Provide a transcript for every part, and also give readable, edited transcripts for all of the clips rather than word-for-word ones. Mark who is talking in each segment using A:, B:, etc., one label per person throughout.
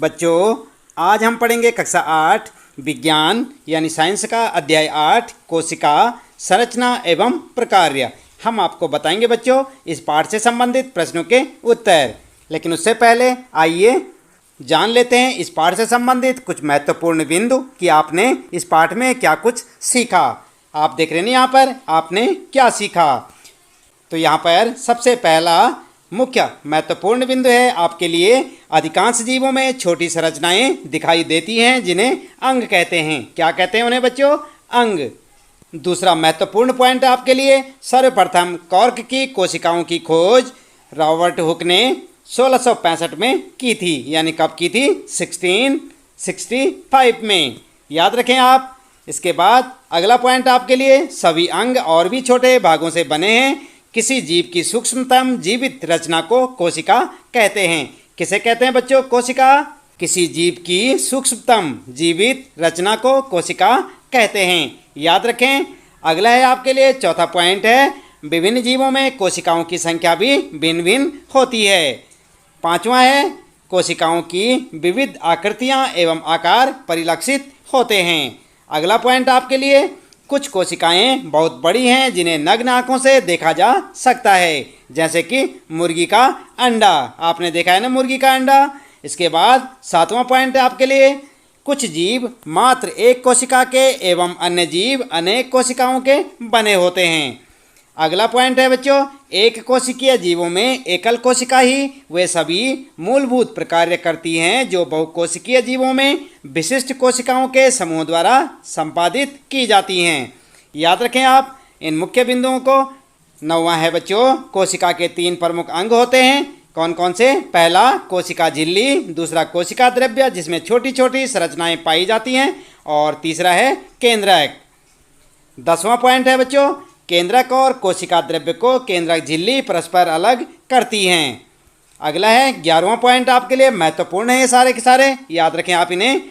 A: बच्चों, आज हम पढ़ेंगे कक्षा 8 विज्ञान यानी साइंस का अध्याय 8 कोशिका संरचना एवं प्रकार्य। हम आपको बताएंगे बच्चों इस पाठ से संबंधित प्रश्नों के उत्तर। लेकिन उससे पहले आइए जान लेते हैं इस पाठ से संबंधित कुछ महत्वपूर्ण बिंदु कि आपने इस पाठ में क्या कुछ सीखा। आप देख रहे हैं यहाँ पर आपने क्या सीखा। तो यहाँ पर सबसे पहला मुख्य महत्वपूर्ण बिंदु है आपके लिए, अधिकांश जीवों में छोटी संरचनाएं दिखाई देती हैं जिन्हें अंग कहते हैं। क्या कहते हैं उन्हें बच्चों? अंग। दूसरा महत्वपूर्ण पॉइंट आपके लिए, सर्वप्रथम कॉर्क की कोशिकाओं की खोज रॉबर्ट हुक ने 1665 में की थी। यानी कब की थी? 1665 में। याद रखें आप। इसके बाद अगला पॉइंट आपके लिए, सभी अंग और भी छोटे भागों से बने हैं। किसी जीव की सूक्ष्मतम जीवित रचना को कोशिका कहते हैं। किसे कहते हैं बच्चों? कोशिका। किसी जीव की सूक्ष्मतम जीवित रचना को कोशिका कहते हैं। याद रखें। अगला है आपके लिए चौथा पॉइंट है, विभिन्न जीवों में कोशिकाओं की संख्या भी भिन्न भिन्न होती है। पांचवा है, कोशिकाओं की विविध आकृतियां एवं आकार परिलक्षित होते हैं। अगला पॉइंट आपके लिए, कुछ कोशिकाएं बहुत बड़ी हैं जिन्हें नग्न आंखों से देखा जा सकता है, जैसे कि मुर्गी का अंडा। आपने देखा है ना मुर्गी का अंडा। इसके बाद सातवां पॉइंट है आपके लिए, कुछ जीव मात्र एक कोशिका के एवं अन्य जीव अनेक कोशिकाओं के बने होते हैं। अगला पॉइंट है बच्चों, एक कोशिकीय जीवों में एकल कोशिका ही वे सभी मूलभूत प्रकार्य करती हैं जो बहुकोशिकीय जीवों में विशिष्ट कोशिकाओं के समूह द्वारा संपादित की जाती हैं। याद रखें आप इन मुख्य बिंदुओं को। नौवां है बच्चों, कोशिका के 3 प्रमुख अंग होते हैं। कौन कौन से? पहला कोशिका झिल्ली, दूसरा कोशिका द्रव्य जिसमें छोटी छोटी संरचनाएं पाई जाती हैं, और तीसरा है केंद्रक। 10वां पॉइंट है बच्चों, केंद्रक और कोशिका द्रव्य को केंद्रक झिल्ली परस्पर अलग करती हैं। अगला है 11वां पॉइंट आपके लिए महत्वपूर्ण है ये सारे के सारे। याद रखें आप इन्हें।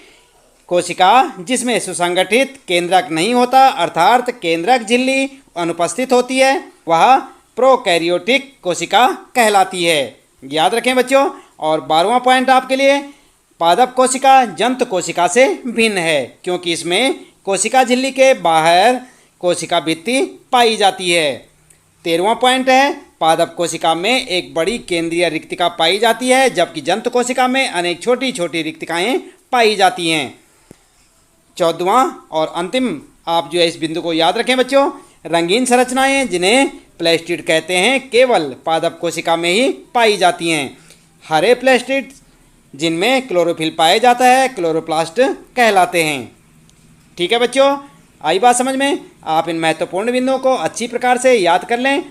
A: कोशिका जिसमें सुसंगठित केंद्रक नहीं होता अर्थात केंद्रक झिल्ली अनुपस्थित होती है, वह प्रोकैरियोटिक कोशिका कहलाती है। याद रखें बच्चों। और 12वां पॉइंट आपके लिए, पादप कोशिका जंतु कोशिका से भिन्न है क्योंकि इसमें कोशिका झिल्ली के बाहर कोशिका भित्ति पाई जाती है। 13वां पॉइंट है, पादप कोशिका में एक बड़ी केंद्रीय रिक्तिका पाई जाती है जबकि जंतु कोशिका में अनेक छोटी छोटी रिक्तिकाएं पाई जाती हैं। 14वां और अंतिम आप जो है इस बिंदु को याद रखें बच्चों, रंगीन संरचनाएं जिन्हें प्लेस्टिड कहते हैं केवल पादप कोशिका में ही पाई जाती हैं। हरे प्लेस्टिड जिनमें क्लोरोफिल पाया जाता है क्लोरोप्लास्ट कहलाते हैं। ठीक है बच्चों, आई बात समझ में? आप इन महत्वपूर्ण बिंदुओं को अच्छी प्रकार से याद कर लें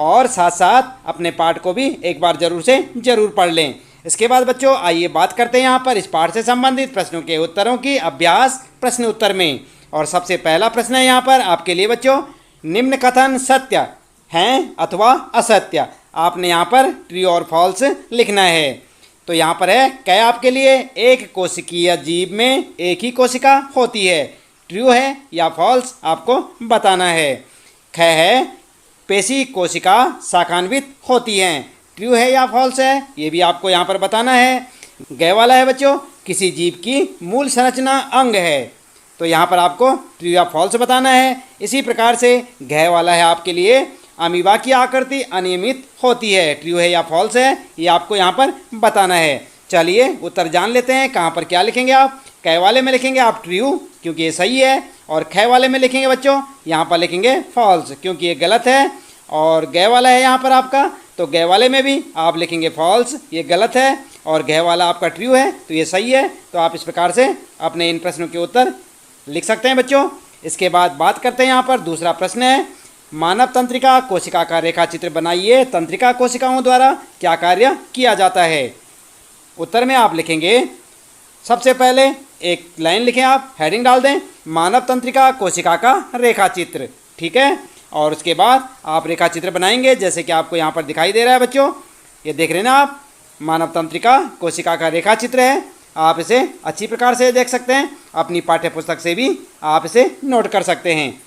A: और साथ साथ अपने पाठ को भी एक बार जरूर पढ़ लें। इसके बाद बच्चों आइए बात करते हैं यहाँ पर इस पाठ से संबंधित प्रश्नों के उत्तरों की अभ्यास प्रश्न उत्तर में। और सबसे पहला प्रश्न है यहाँ पर आपके लिए बच्चों, निम्न कथन सत्य हैं अथवा असत्य। आपने यहाँ पर ट्रू और फॉल्स लिखना है। तो यहाँ पर है क आपके लिए, एक कोशिकीय जीव में एक ही कोशिका होती है। ट्रू है या फॉल्स आपको बताना है। ख है, पेशी कोशिका शाखान्वित होती हैं। ट्रू है या फॉल्स है ये भी आपको यहाँ पर बताना है। ग वाला है बच्चों, किसी जीव की मूल संरचना अंग है। तो यहाँ पर आपको ट्रू या फॉल्स बताना है। इसी प्रकार से घ वाला है आपके लिए, अमीबा की आकृति अनियमित होती है। ट्रू है या फॉल्स है ये आपको यहाँ पर बताना है। चलिए उत्तर जान लेते हैं। कहाँ पर क्या लिखेंगे आप? क वाले में लिखेंगे आप ट्रू क्योंकि ये सही है, और ख वाले में लिखेंगे बच्चों यहाँ पर लिखेंगे फॉल्स क्योंकि ये गलत है। और ग वाला है यहाँ पर आपका, तो ग वाले में भी आप लिखेंगे फॉल्स, ये गलत है, और घ वाला आपका ट्रू है तो ये सही है। तो आप इस प्रकार से अपने इन प्रश्नों के उत्तर लिख सकते हैं बच्चों। इसके बाद बात करते हैं यहाँ पर दूसरा प्रश्न है, मानव तंत्रिका कोशिका का रेखा चित्र बनाइए। तंत्रिका कोशिकाओं द्वारा क्या कार्य किया जाता है? उत्तर में आप लिखेंगे, सबसे पहले एक लाइन लिखें आप, हेडिंग डाल दें, मानव तंत्रिका कोशिका का रेखा चित्र। ठीक है। और उसके बाद आप रेखा चित्र बनाएंगे जैसे कि आपको यहाँ पर दिखाई दे रहा है बच्चों। ये देख रहे हैं ना आप, मानव तंत्रिका कोशिका का रेखा चित्र है। आप इसे अच्छी प्रकार से देख सकते हैं, अपनी पाठ्य पुस्तक से भी आप इसे नोट कर सकते हैं।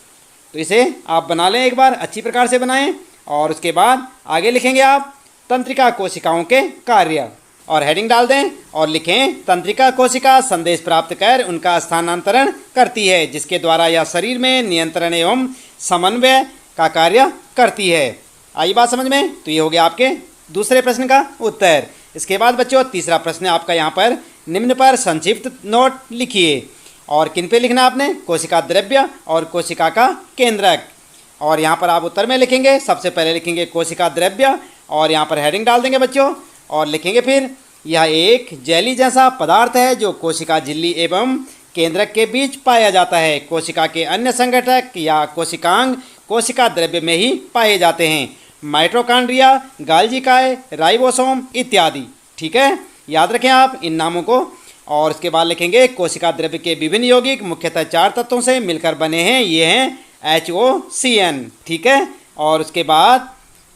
A: तो इसे आप बना लें, एक बार अच्छी प्रकार से बनाएं। और उसके बाद आगे लिखेंगे आप तंत्रिका कोशिकाओं के कार्य। और हेडिंग डाल दें और लिखें तंत्रिका कोशिका संदेश प्राप्त कर उनका स्थानांतरण करती है, जिसके द्वारा यह शरीर में नियंत्रण एवं समन्वय का कार्य करती है। आई बात समझ में? तो ये हो गया आपके दूसरे प्रश्न का उत्तर। इसके बाद बच्चों तीसरा प्रश्न आपका यहाँ पर निम्न पर संक्षिप्त नोट लिखिए और किन पे लिखना आपने? कोशिका द्रव्य और कोशिका का केंद्रक। और यहाँ पर आप उत्तर में लिखेंगे, सबसे पहले लिखेंगे कोशिका द्रव्य और यहाँ पर हेडिंग डाल देंगे बच्चों और लिखेंगे फिर यह एक जेली जैसा पदार्थ है जो कोशिका झिल्ली एवं केंद्रक के बीच पाया जाता है। कोशिका के अन्य संगठक या कोशिकांग कोशिका द्रव्य में ही पाए जाते हैं, माइटोकॉन्ड्रिया, गाल्जी काय, राइबोसोम इत्यादि। ठीक है, याद रखें आप इन नामों को। और उसके बाद लिखेंगे कोशिका द्रव्य के विभिन्न यौगिक मुख्यतः 4 तत्वों से मिलकर बने हैं, ये हैं HOCN। ठीक है, और उसके बाद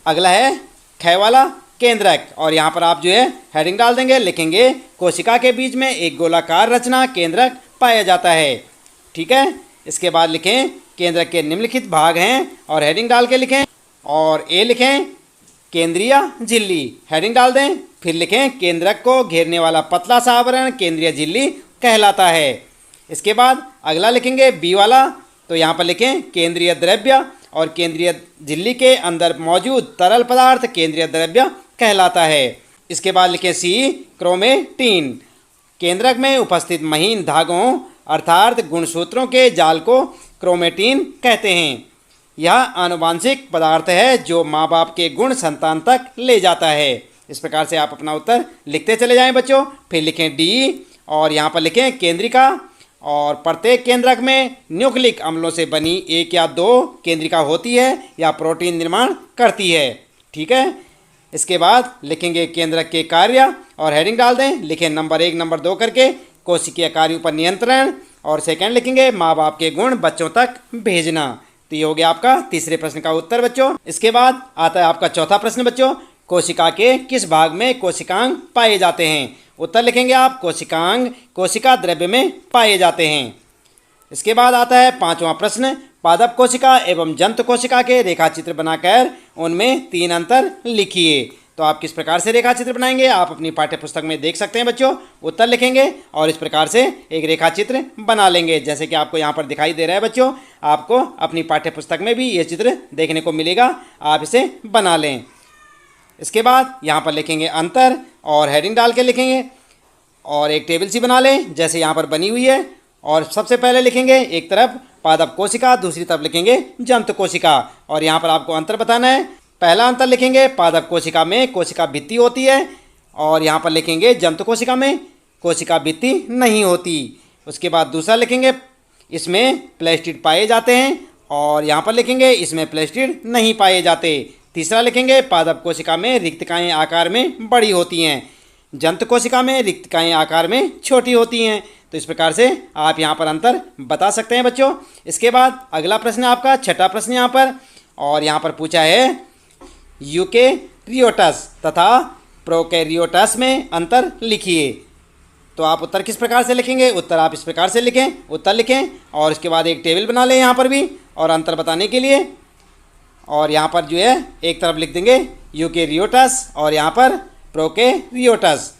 A: अगला है ख वाला केंद्रक और यहाँ पर आप जो है हेडिंग डाल देंगे, लिखेंगे कोशिका के बीच में एक गोलाकार रचना केंद्रक पाया जाता है। ठीक है, इसके बाद लिखें केंद्रक के निम्नलिखित भाग हैं और हेडिंग डाल के लिखें और ए लिखें केंद्रीय झिल्ली, हेडिंग डाल दें। फिर लिखें केंद्रक को घेरने वाला पतला सा आवरण केंद्रीय झिल्ली कहलाता है। इसके बाद अगला लिखेंगे बी वाला, तो यहाँ पर लिखें केंद्रीय द्रव्य और केंद्रीय झिल्ली के अंदर मौजूद तरल पदार्थ केंद्रीय द्रव्य कहलाता है। इसके बाद लिखें सी क्रोमेटिन, केंद्रक में उपस्थित महीन धागों अर्थात गुणसूत्रों के जाल को क्रोमेटिन कहते हैं। यह आनुवांशिक पदार्थ है जो माँ बाप के गुण संतान तक ले जाता है। इस प्रकार से आप अपना उत्तर लिखते चले जाएं बच्चों। फिर लिखें डी और यहाँ पर लिखें केंद्रिका और प्रत्येक केंद्रक में न्यूक्लिक अम्लों से बनी 1 या 2 केंद्रिका होती है या प्रोटीन निर्माण करती है। ठीक है, इसके बाद लिखेंगे केंद्रक के कार्य और हेडिंग डाल दें, लिखें नंबर 1 नंबर 2 करके कोशिकीय कार्यों पर नियंत्रण और सेकंड लिखेंगे माँ बाप के गुण बच्चों तक भेजना। तो ये हो गया आपका तीसरे प्रश्न का उत्तर बच्चों। इसके बाद आता है आपका चौथा प्रश्न बच्चों, कोशिका के किस भाग में कोशिकांग पाए जाते हैं? उत्तर लिखेंगे आप कोशिकांग कोशिका द्रव्य में पाए जाते हैं। इसके बाद आता है पांचवा प्रश्न, पादप कोशिका एवं जंतु कोशिका के रेखाचित्र बनाकर उनमें 3 अंतर लिखिए। तो आप किस प्रकार से रेखाचित्र बनाएंगे आप अपनी पाठ्य पुस्तक में देख सकते हैं बच्चों। उत्तर लिखेंगे और इस प्रकार से एक रेखाचित्र बना लेंगे, जैसे कि आपको यहाँ पर दिखाई दे रहा है बच्चों। आपको अपनी पाठ्य पुस्तक में भी ये चित्र देखने को मिलेगा, आप इसे बना लें। इसके बाद यहाँ पर लिखेंगे अंतर और हेडिंग डाल के लिखेंगे और एक टेबल सी बना लें जैसे यहाँ पर बनी हुई है। और सबसे पहले लिखेंगे एक तरफ पादप कोशिका, दूसरी तरफ लिखेंगे जंतु कोशिका और यहाँ पर आपको अंतर बताना है। पहला अंतर लिखेंगे पादप कोशिका में कोशिका भित्ति होती है और यहाँ पर लिखेंगे जंतु कोशिका में कोशिका भित्ति नहीं होती। उसके बाद दूसरा लिखेंगे इसमें प्लेस्टिड पाए जाते हैं और यहाँ पर लिखेंगे इसमें प्लेस्टिड नहीं पाए जाते। तीसरा लिखेंगे पादप कोशिका में रिक्तकाएँ आकार में बड़ी होती हैं, जंतु कोशिका में रिक्तकाएँ आकार में छोटी होती हैं। तो इस प्रकार से आप यहाँ पर अंतर बता सकते हैं बच्चों। इसके बाद अगला प्रश्न आपका छठा प्रश्न यहाँ पर और यहाँ पर पूछा है यूकेरियोटस तथा प्रोकैरियोटस में अंतर लिखिए। तो आप उत्तर किस प्रकार से लिखेंगे? उत्तर आप इस प्रकार से लिखें, उत्तर लिखें और इसके बाद एक टेबल बना लें यहाँ पर भी और अंतर बताने के लिए। और यहाँ पर जो है एक तरफ लिख देंगे यूकेरियोटस और यहाँ पर प्रोकैरियोटस।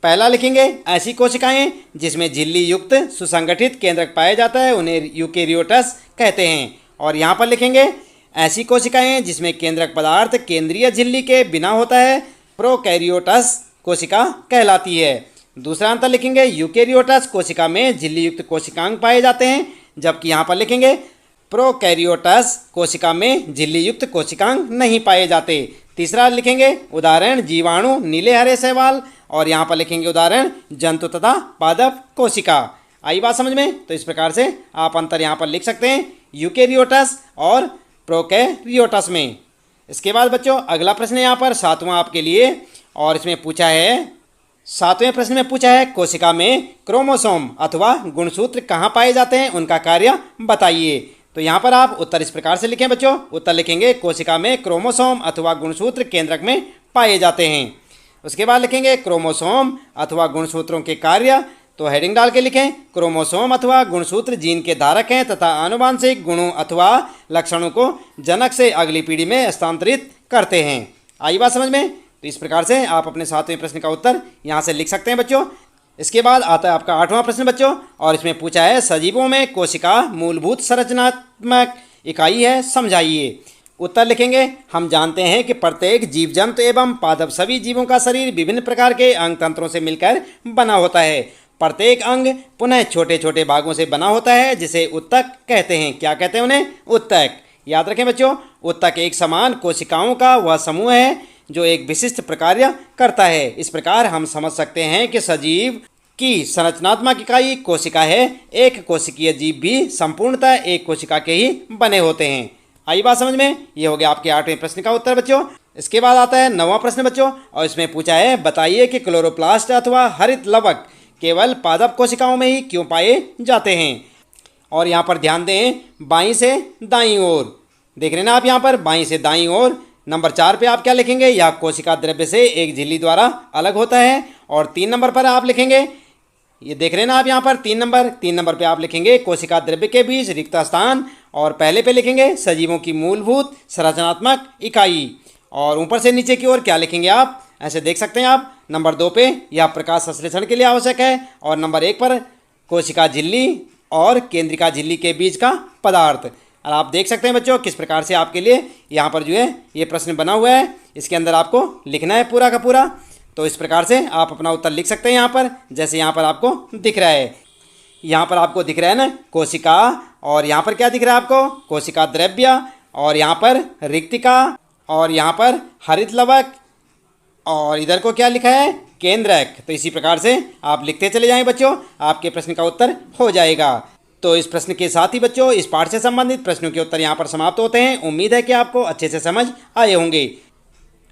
A: पहला लिखेंगे ऐसी कोशिकाएं जिसमें झिल्ली युक्त सुसंगठित केंद्रक पाया जाता है उन्हें यूकेरियोटस कहते हैं। और यहाँ पर लिखेंगे ऐसी कोशिकाएं जिसमें केंद्रक पदार्थ केंद्रीय झिल्ली के बिना होता है प्रोकैरियोटस कोशिका कहलाती है। दूसरा अंतर लिखेंगे यूकेरियोटस कोशिका में झिल्ली युक्त कोशिकांग पाए जाते हैं, जबकि यहाँ पर लिखेंगे प्रोकैरियोटस कोशिका में झिल्ली युक्त कोशिकांग नहीं पाए जाते। तीसरा लिखेंगे उदाहरण जीवाणु, नीले हरे शैवाल और यहाँ पर लिखेंगे उदाहरण जंतु तथा पादप कोशिका। आई बात समझ में? तो इस प्रकार से आप अंतर यहाँ पर लिख सकते हैं यूकेरियोटस और प्रोकैरियोटस में। इसके बाद बच्चों अगला प्रश्न यहाँ पर सातवां आपके लिए और इसमें पूछा है, सातवें प्रश्न में पूछा है कोशिका में क्रोमोसोम अथवा गुणसूत्र कहाँ पाए जाते हैं, उनका कार्य बताइए। तो यहाँ पर आप उत्तर इस प्रकार से लिखें बच्चों। उत्तर लिखेंगे कोशिका में क्रोमोसोम अथवा गुणसूत्र केंद्रक में पाए जाते हैं। उसके बाद लिखेंगे क्रोमोसोम अथवा गुणसूत्रों के कार्य, तो हेडिंग डाल के लिखें क्रोमोसोम अथवा गुणसूत्र जीन के धारक हैं तथा आनुवांशिक गुणों अथवा लक्षणों को जनक से अगली पीढ़ी में स्थानांतरित करते हैं। आई बात समझ में? तो इस प्रकार से आप अपने 7वें प्रश्न का उत्तर यहाँ से लिख सकते हैं बच्चों। इसके बाद आता है आपका 8वां प्रश्न बच्चों, और इसमें पूछा है सजीवों में कोशिका मूलभूत संरचनात्मक इकाई है, समझाइए। उत्तर लिखेंगे। हम जानते हैं कि प्रत्येक जीव जंतु एवं पादप सभी जीवों का शरीर विभिन्न प्रकार के अंग तंत्रों से मिलकर बना होता है। प्रत्येक अंग पुनः छोटे छोटे भागों से बना होता है जिसे उत्तक कहते हैं। क्या कहते हैं उन्हें? उत्तक। याद रखें बच्चों, उत्तक एक समान कोशिकाओं का वह समूह है जो एक विशिष्ट प्रक्रिया करता है। इस प्रकार हम समझ सकते हैं कि सजीव की संरचनात्मक इकाई कोशिका है। एक कोशिकीय जीव भी संपूर्णतः एक कोशिका के ही बने होते हैं। आई बात समझ में? ये हो गया आपके 8वें प्रश्न का उत्तर बच्चों। इसके बाद आता है 9वां प्रश्न बच्चों, और इसमें पूछा है बताइए कि क्लोरोप्लास्ट अथवा हरित लवक केवल पादप कोशिकाओं में ही क्यों पाए जाते हैं। और यहाँ पर ध्यान दें, बाईं से दाईं ओर देख रहे ना आप, यहाँ पर बाईं से दाईं ओर नंबर 4 पे आप क्या लिखेंगे? यह कोशिका द्रव्य से एक झिल्ली द्वारा अलग होता है। और 3 नंबर पर आप लिखेंगे, ये देख रहे ना आप यहाँ पर 3 नंबर पे आप लिखेंगे कोशिका द्रव्य के बीच रिक्त स्थान, और पहले पे लिखेंगे सजीवों की मूलभूत संरचनात्मक इकाई। और ऊपर से नीचे की ओर क्या लिखेंगे आप? ऐसे देख सकते हैं आप। नंबर 2 पे यह प्रकाश संश्लेषण के लिए आवश्यक है, और नंबर 1 पर कोशिका झिल्ली और केंद्रिका झिल्ली के बीच का पदार्थ। और आप देख सकते हैं बच्चों किस प्रकार से आपके लिए यहाँ पर जो है ये प्रश्न बना हुआ है। इसके अंदर आपको लिखना है पूरा का पूरा। तो इस प्रकार से आप अपना उत्तर लिख सकते हैं यहाँ पर, जैसे यहाँ पर आपको दिख रहा है। यहाँ पर आपको दिख रहा है ना कोशिका, और यहाँ पर क्या दिख रहा है आपको? कोशिका द्रव्य, और यहाँ पर रिक्तिका, और यहाँ पर हरित लवक, और इधर को क्या लिखा है? केंद्रक। तो इसी प्रकार से आप लिखते चले जाएं बच्चों, आपके प्रश्न का उत्तर हो जाएगा। तो इस प्रश्न के साथ ही बच्चों इस पाठ से संबंधित प्रश्नों के उत्तर यहाँ पर समाप्त होते हैं। उम्मीद है कि आपको अच्छे से समझ आए होंगे।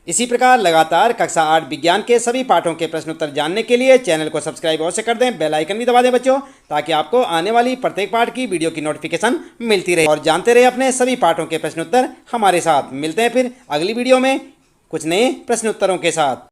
A: इसी प्रकार लगातार कक्षा 8 विज्ञान के सभी पाठों के प्रश्न उत्तर जानने के लिए चैनल को सब्सक्राइब अवश्य कर दें, बेल आइकन भी दबा दें बच्चों, ताकि आपको आने वाली प्रत्येक पाठ की वीडियो की नोटिफिकेशन मिलती रहे। और जानते रहे अपने सभी पाठों के प्रश्न उत्तर हमारे साथ। मिलते हैं फिर अगली वीडियो में कुछ नए प्रश्न उत्तरों के साथ।